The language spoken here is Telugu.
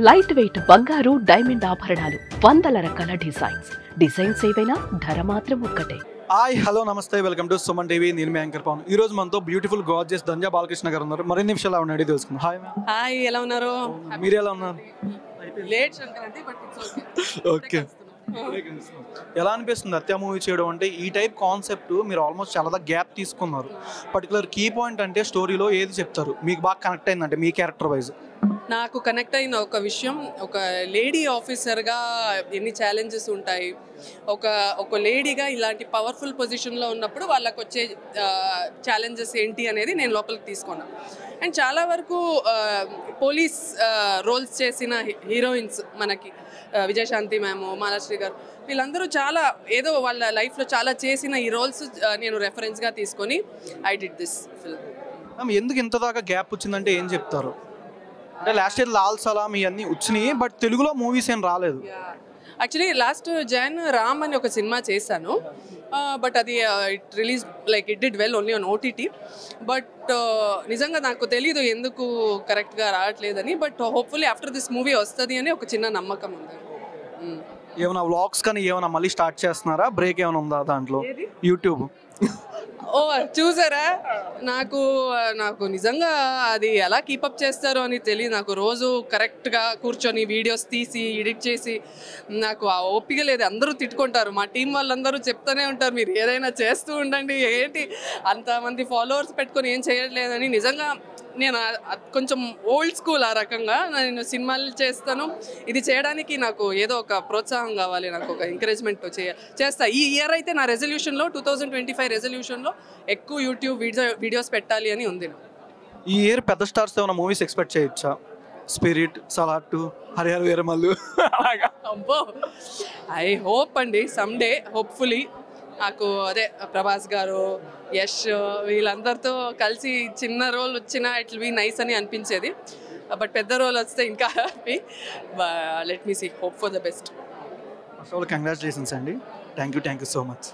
లైట్ వెయిట్ బంగారు డైమండ్ ఆభరణాలు, వందల రకాల డిజైన్స్ ఏవైనా ధర మాత్రం ఒక్కటే. హాయ్ హలో నమస్తే, వెల్కమ్ టు సుమన్ టీవీ. నేను మీ యాంకర్ పవన్. ఈ రోజు మనతో బ్యూటిఫుల్ గార్జియస్ ధన్య బాలకృష్ణ గారు ఉన్నారు. మరిన్ని విషయాలు అడిగి తెలుసుకుందాం. Hi ma'am. హాయ్, ఎలా ఉన్నారు? మీరు ఎలా ఉన్నారు? Late Sankranti but it's okay. ఎలా అనిపిస్తుంది అత్య మూవీ చేయడం అంటే? ఈ టైప్ కాన్సెప్ట్ మీరు ఆల్మోస్ట్ చాలా గ్యాప్ తీసుకున్నారు. పర్టికులర్ కీ పాయింట్ అంటే స్టోరీలో ఏది చెప్తారు మీకు బాగా కనెక్ట్ అయిందంటే మీ క్యారెక్టర్ వైజ్? నాకు కనెక్ట్ అయిన ఒక విషయం, ఒక లేడీ ఆఫీసర్గా ఎన్ని ఛాలెంజెస్ ఉంటాయి, ఒక లేడీగా ఇలాంటి పవర్ఫుల్ పొజిషన్లో ఉన్నప్పుడు వాళ్ళకు వచ్చే ఛాలెంజెస్ ఏంటి అనేది నేను లోపలికి తీసుకున్నాను. అండ్ చాలా వరకు పోలీస్ రోల్స్ చేసిన హీరోయిన్స్ మనకి విజయశాంతి మ్యామ్, మాలాశ్రీ గారు, వీళ్ళందరూ చాలా ఏదో వాళ్ళ లైఫ్లో చాలా చేసిన ఈ రోల్స్ నేను రెఫరెన్స్గా తీసుకొని ఐ డిడ్ దిస్ ఫిల్మ్. ఎందుకు ఇంత దాకా గ్యాప్ వచ్చిందంటే ఏం చెప్తారు? అంటే లాస్ట్ ఇయర్ లాల్ సలాం ఇవన్నీ వచ్చినాయి, బట్ తెలుగులో మూవీస్ ఏం రాలేదు. యాక్చువల్లీ లాస్ట్ జాన్ రామ్ అని ఒక సినిమా చేశాను, బట్ అది it did well only on OTT. But నిజంగా నాకు తెలీదు ఎందుకు కరెక్ట్గా రావట్లేదని, but hopefully after this movie వస్తుంది అని ఒక చిన్న నమ్మకం ఉంది. ఏమైనా వ్లాగ్స్ కానీ ఏమైనా మళ్ళీ స్టార్ట్ చేస్తున్నారా? బ్రేక్ ఏమైనా ఉందా దాంట్లో? యూట్యూబ్ ఓ చూసారా, నాకు నిజంగా అది ఎలా కీపప్ చేస్తారో అని తెలియదు. నాకు రోజు కరెక్ట్గా కూర్చొని వీడియోస్ తీసి ఎడిట్ చేసి నాకు ఆ ఓపిక లేదు. అందరూ తిట్టుకుంటారు, మా టీం వాళ్ళందరూ చెప్తూనే ఉంటారు, మీరు ఏదైనా చేస్తూ ఉండండి, ఏంటి అంతమంది ఫాలోవర్స్ పెట్టుకొని ఏం చేయట్లేదని. నిజంగా నేను కొంచెం ఓల్డ్ స్కూల్ ఆ రకంగా నేను సినిమాలు చేస్తాను. ఇది చేయడానికి నాకు ఏదో ఒక ప్రోత్సాహం కావాలి, నాకు ఒక ఎంకరేజ్మెంట్ చేస్తా. ఈ ఇయర్ అయితే నా రెజల్యూషన్లో 2025 రెజల్యూషన్లో ఎక్కువ యూట్యూబ్ వీడియోస్ పెట్టాలి అని ఉంది. ఈ ఇయర్ పెద్ద స్టార్స్ ఏమైనా మూవీస్ ఎక్స్పెక్ట్ చేయొచ్చా? స్పిరిట్, సలార్ 2, హరిహర వీరమల్లు అలాగా? అబ్బో, ఐ హోప్ అండి సమ్డే హోప్ఫుల్లీ నాకు అదే ప్రభాస్ గారు, యష్ వీళ్ళందరితో కలిసి చిన్న రోల్ వచ్చినా ఇట్ విల్ బీ నైస్ అని అనిపించేది. బట్ పెద్ద రోల్ వస్తే ఇంకా happy. Let me see, hope for the best. First of all congratulations అండి. Thank you so much.